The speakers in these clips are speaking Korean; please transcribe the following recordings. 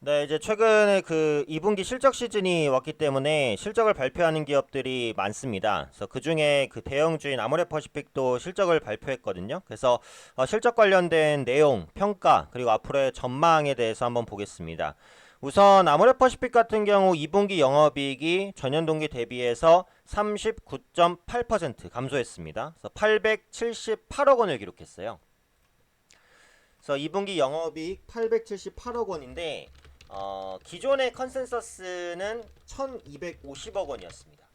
네, 이제 최근에 그 2분기 실적 시즌이 왔기 때문에 실적을 발표하는 기업들이 많습니다. 그래서 그 중에 그 대형주인 아모레퍼시픽도 실적을 발표했거든요. 그래서 실적 관련된 내용, 평가, 그리고 앞으로의 전망에 대해서 한번 보겠습니다. 우선 아모레퍼시픽 같은 경우 2분기 영업이익이 전년 동기 대비해서 39.8% 감소했습니다. 그래서 878억 원을 기록했어요. 그래서 2분기 영업이익 878억 원인데 기존의 컨센서스는 1250억 원이었습니다.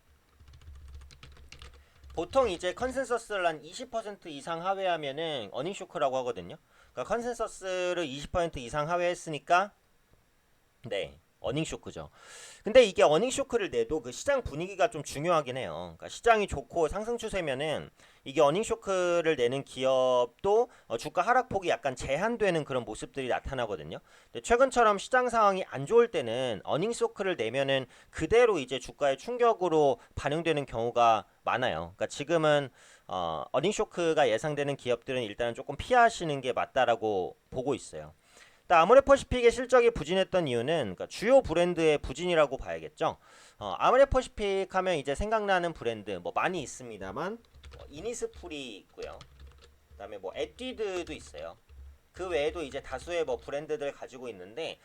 보통 이제 컨센서스를 한 20% 이상 하회하면은 어닝 쇼크라고 하거든요. 그러니까 컨센서스를 20% 이상 하회했으니까 네, 어닝 쇼크죠. 근데 이게 어닝 쇼크를 내도 그 시장 분위기가 좀 중요하긴 해요. 그러니까 시장이 좋고 상승 추세면은 이게 어닝 쇼크를 내는 기업도 주가 하락폭이 약간 제한되는 그런 모습들이 나타나거든요. 근데 최근처럼 시장 상황이 안 좋을 때는 어닝 쇼크를 내면은 그대로 이제 주가의 충격으로 반영되는 경우가 많아요. 그러니까 지금은 어닝 쇼크가 예상되는 기업들은 일단은 조금 피하시는 게 맞다라고 보고 있어요. 아모레퍼시픽의 실적이 부진했던 이유는 그러니까 주요 브랜드의 부진이라고 봐야겠죠. 아모레퍼시픽 하면 이제 생각나는 브랜드 뭐 많이 있습니다만 이니스프리 있고요. 그다음에 뭐 에뛰드도 있어요. 그 외에도 이제 다수의 뭐 브랜드들 가지고 있는데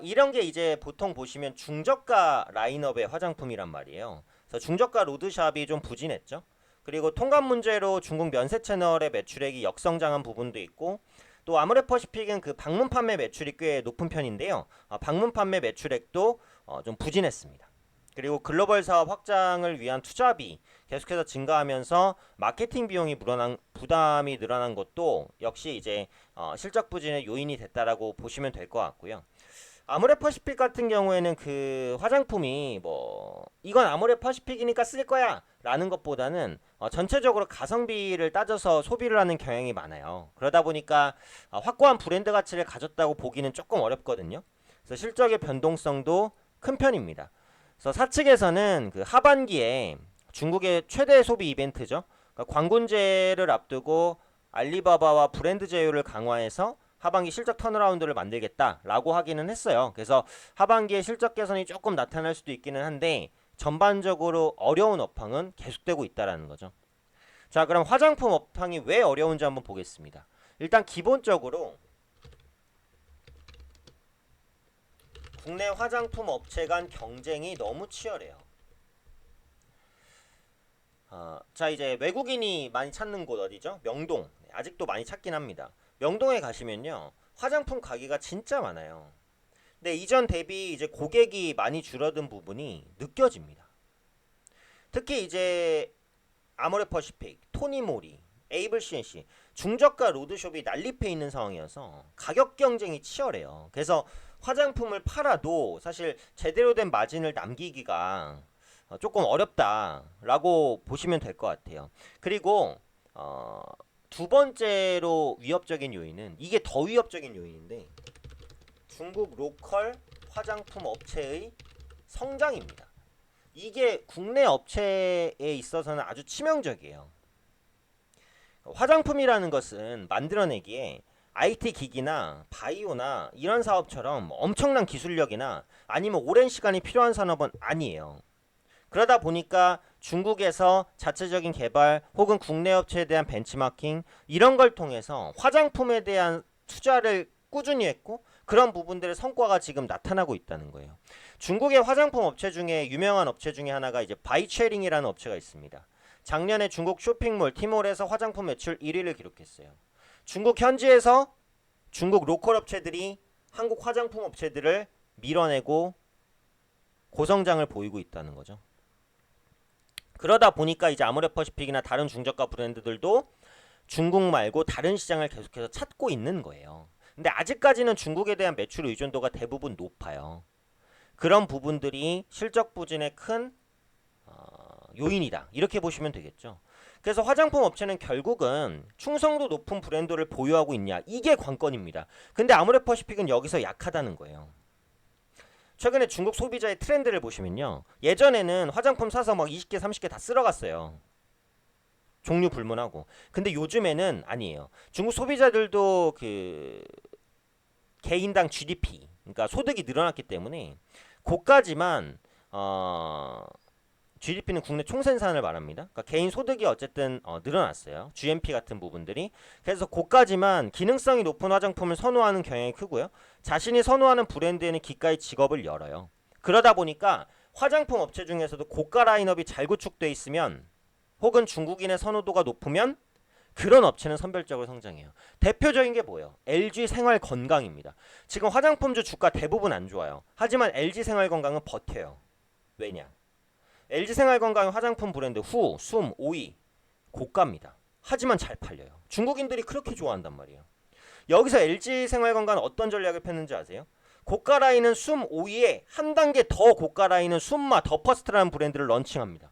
이런 게 이제 보통 보시면 중저가 라인업의 화장품이란 말이에요. 그래서 중저가 로드샵이 좀 부진했죠. 그리고 통관 문제로 중국 면세 채널의 매출액이 역성장한 부분도 있고 또 아모레퍼시픽은 그 방문 판매 매출이 꽤 높은 편인데요. 방문 판매 매출액도 좀 부진했습니다. 그리고 글로벌 사업 확장을 위한 투자비 계속해서 증가하면서 마케팅 비용이 부담이 늘어난 것도 역시 이제 실적 부진의 요인이 됐다라고 보시면 될 것 같고요. 아모레퍼시픽 같은 경우에는 그 화장품이 뭐 이건 아모레퍼시픽이니까 쓸 거야 라는 것보다는 전체적으로 가성비를 따져서 소비를 하는 경향이 많아요. 그러다 보니까 확고한 브랜드 가치를 가졌다고 보기는 조금 어렵거든요. 그래서 실적의 변동성도 큰 편입니다. 그래서 사측에서는 그 하반기에 중국의 최대 소비 이벤트죠. 그러니까 광군제를 앞두고 알리바바와 브랜드 제휴를 강화해서 하반기 실적 턴어라운드를 만들겠다라고 하기는 했어요. 그래서 하반기에 실적 개선이 조금 나타날 수도 있기는 한데 전반적으로 어려운 업황은 계속되고 있다라는 거죠. 자, 그럼 화장품 업황이 왜 어려운지 한번 보겠습니다. 일단 기본적으로 국내 화장품 업체 간 경쟁이 너무 치열해요. 자, 이제 외국인이 많이 찾는 곳 어디죠? 명동. 아직도 많이 찾긴 합니다. 명동에 가시면요. 화장품 가게가 진짜 많아요. 근데 이전 대비 이제 고객이 많이 줄어든 부분이 느껴집니다. 특히 이제 아모레퍼시픽, 토니모리, 에이블 CNC 중저가 로드숍이 난립해 있는 상황이어서 가격 경쟁이 치열해요. 그래서 화장품을 팔아도 사실 제대로 된 마진을 남기기가 조금 어렵다라고 보시면 될 것 같아요. 그리고 두 번째로 위협적인 요인은 이게 더 위협적인 요인인데 중국 로컬 화장품 업체의 성장입니다. 이게 국내 업체에 있어서는 아주 치명적이에요. 화장품이라는 것은 만들어내기에 IT 기기나 바이오나 이런 사업처럼 엄청난 기술력이나 아니면 오랜 시간이 필요한 산업은 아니에요. 그러다 보니까 중국에서 자체적인 개발 혹은 국내 업체에 대한 벤치마킹 이런 걸 통해서 화장품에 대한 투자를 꾸준히 했고 그런 부분들의 성과가 지금 나타나고 있다는 거예요. 중국의 화장품 업체 중에 유명한 업체 중에 하나가 이제 바이쉐링이라는 업체가 있습니다. 작년에 중국 쇼핑몰 티몰에서 화장품 매출 1위를 기록했어요. 중국 현지에서 중국 로컬 업체들이 한국 화장품 업체들을 밀어내고 고성장을 보이고 있다는 거죠. 그러다 보니까 이제 아모레퍼시픽이나 다른 중저가 브랜드들도 중국 말고 다른 시장을 계속해서 찾고 있는 거예요. 근데 아직까지는 중국에 대한 매출 의존도가 대부분 높아요. 그런 부분들이 실적 부진의 큰 요인이다. 이렇게 보시면 되겠죠. 그래서 화장품 업체는 결국은 충성도 높은 브랜드를 보유하고 있냐. 이게 관건입니다. 근데 아모레퍼시픽은 여기서 약하다는 거예요. 최근에 중국 소비자의 트렌드를 보시면요. 예전에는 화장품 사서 막 20개, 30개 다 쓸어갔어요. 종류 불문하고. 근데 요즘에는 아니에요. 중국 소비자들도 그 개인당 GDP 그러니까 소득이 늘어났기 때문에 고까지만 GDP는 국내 총생산을 말합니다. 그러니까 개인 소득이 어쨌든 늘어났어요. GNP 같은 부분들이. 그래서 고까지만 기능성이 높은 화장품을 선호하는 경향이 크고요. 자신이 선호하는 브랜드에는 기가의 직업을 열어요. 그러다 보니까 화장품 업체 중에서도 고가 라인업이 잘 구축되어 있으면 혹은 중국인의 선호도가 높으면 그런 업체는 선별적으로 성장해요. 대표적인 게 뭐예요? LG 생활건강입니다. 지금 화장품주 주가 대부분 안 좋아요. 하지만 LG 생활건강은 버텨요. 왜냐? LG 생활건강의 화장품 브랜드 후, 숨, 오이 고가입니다. 하지만 잘 팔려요. 중국인들이 그렇게 좋아한단 말이에요. 여기서 LG 생활건강은 어떤 전략을 폈는지 아세요? 고가 라인은 숨, 오이에 한 단계 더 고가 라인은 숨마, 더 퍼스트라는 브랜드를 런칭합니다.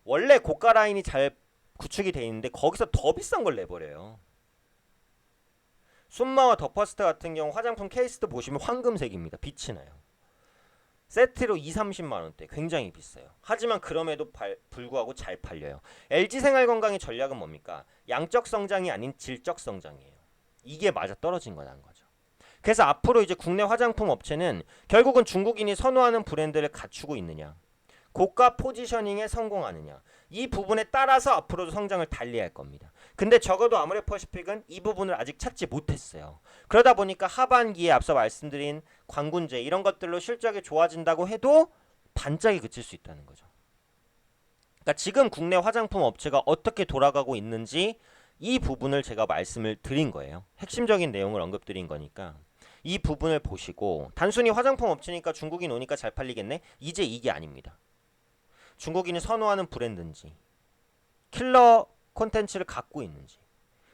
원래 고가 라인이 잘 구축이 돼 있는데 거기서 더 비싼 걸 내버려요. 숨마와 더 퍼스트 같은 경우 화장품 케이스도 보시면 황금색입니다. 빛이 나요. 세트로 2~30만원대 굉장히 비싸요. 하지만 그럼에도 불구하고 잘 팔려요. LG생활건강의 전략은 뭡니까? 양적 성장이 아닌 질적 성장이에요. 이게 맞아 떨어진 거라는 거죠. 그래서 앞으로 이제 국내 화장품 업체는 결국은 중국인이 선호하는 브랜드를 갖추고 있느냐, 고가 포지셔닝에 성공하느냐, 이 부분에 따라서 앞으로도 성장을 달리할 겁니다. 근데 적어도 아모레퍼시픽은 이 부분을 아직 찾지 못했어요. 그러다 보니까 하반기에 앞서 말씀드린 관군제 이런 것들로 실적이 좋아진다고 해도 반짝이 그칠 수 있다는 거죠. 그러니까 지금 국내 화장품 업체가 어떻게 돌아가고 있는지 이 부분을 제가 말씀을 드린 거예요. 핵심적인 내용을 언급드린 거니까 이 부분을 보시고 단순히 화장품 업체니까 중국인 오니까 잘 팔리겠네? 이제 이게 아닙니다. 중국인이 선호하는 브랜드인지, 킬러 콘텐츠를 갖고 있는지,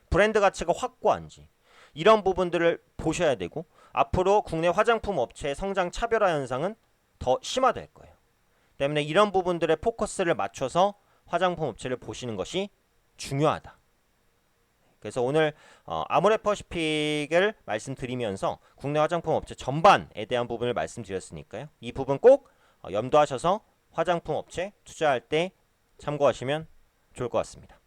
브랜드 가치가 확고한지 이런 부분들을 보셔야 되고 앞으로 국내 화장품 업체의 성장 차별화 현상은 더 심화될 거예요. 때문에 이런 부분들의 포커스를 맞춰서 화장품 업체를 보시는 것이 중요하다. 그래서 오늘 아모레퍼시픽을 말씀드리면서 국내 화장품 업체 전반에 대한 부분을 말씀드렸으니까요. 이 부분 꼭 염두하셔서 화장품 업체 투자할 때 참고하시면 좋을 것 같습니다.